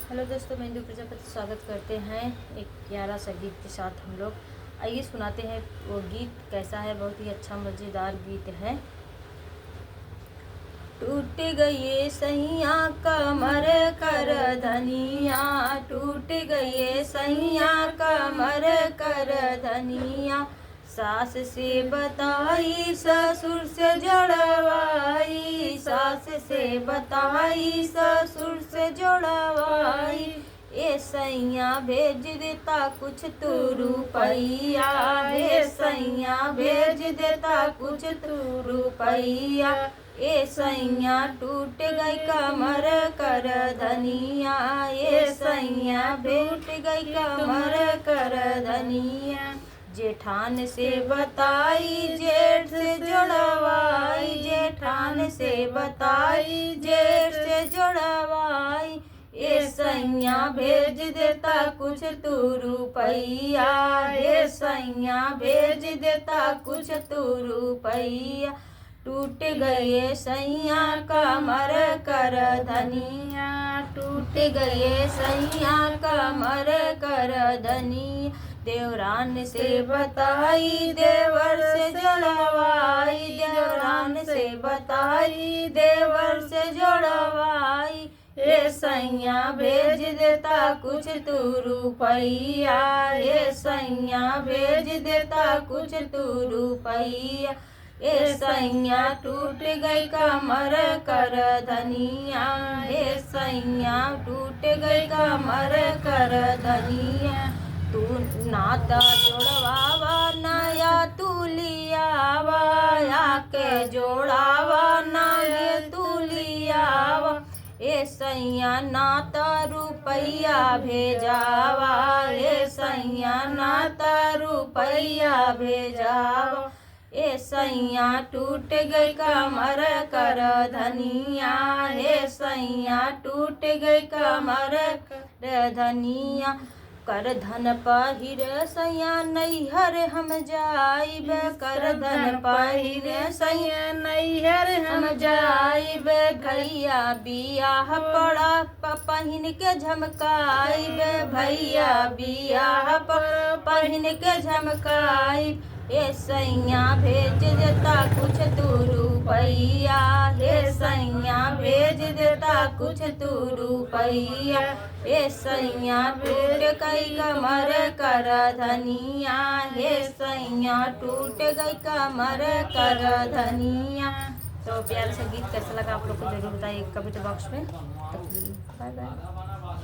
Hello दोस्तों, मैं इंदु प्रजापति स्वागत करते हैं एक प्यारा सा गीत के साथ। हम लोग आइए सुनाते हैं वो गीत कैसा है। बहुत ही अच्छा मज़ेदार गीत है। टूट गई सैया कमर कर धनिया, टूट गई सैया कमर कर धनिया। सास से बताई ससुर से जड़वाई, सास से बताई ससुर से जड़वाई। ए सैया भेज देता कुछ तू रुपैया, ए सैया भेज देता कुछ तू रुपैया। ए सैया टूट गई कमर कर धनिया, ए सैया टूट गई कमर कर धनिया। जेठान से बताई जेठ से जोड़वाई, जेठान से बताई जेठ से जोड़वाई। ए सैया भेज देता कुछ तू रुपैया, ए सैया भेज देता कुछ तू रुपैया। टूट गए सैया कमर कर धनिया, टूट गए सैया कमर कर धनिया। देवरान से बताई देवर से जोड़वाई, देवरान से बताई देवर से जोड़वाई। ए सैया भेज देता कुछ तू रुपैया, ए सैया भेज देता कुछ तू रुपैया। ए सैया टूट गई कमर कर धनिया, ए सैया टूट गई कमर कर धनिया। तू नाता जोड़वावा नया तू लियावा, आके जोड़ावा नया तू लियावा। ए सैया नाता रुपैया भेजावा, ए सैया नाता रुपैया भेजावा। ए सैया टूट गई कमर कर धनिया, ए सैया टूट गई कमर कर धनिया। कर धन पहिर सैया नैहर हम जाइब, कर धन पहिर सैया नैहर हम जाइब। भैया बियाह पड़ा पहिन के झमकाइब, भैया बियाह पहिन के झमकाइब। ए सैया भेज देता कुछ तू रुपैया, ए सैया भेज देता कुछ तू रुपैया। ए सैया टूट गई कमर कर धनिया, ए सैया टूट गई कमर कर धनिया। तो प्यारा सा गीत कैसा लगा आप लोग को जरूर बताइए कमेंट बॉक्स में। Bye by.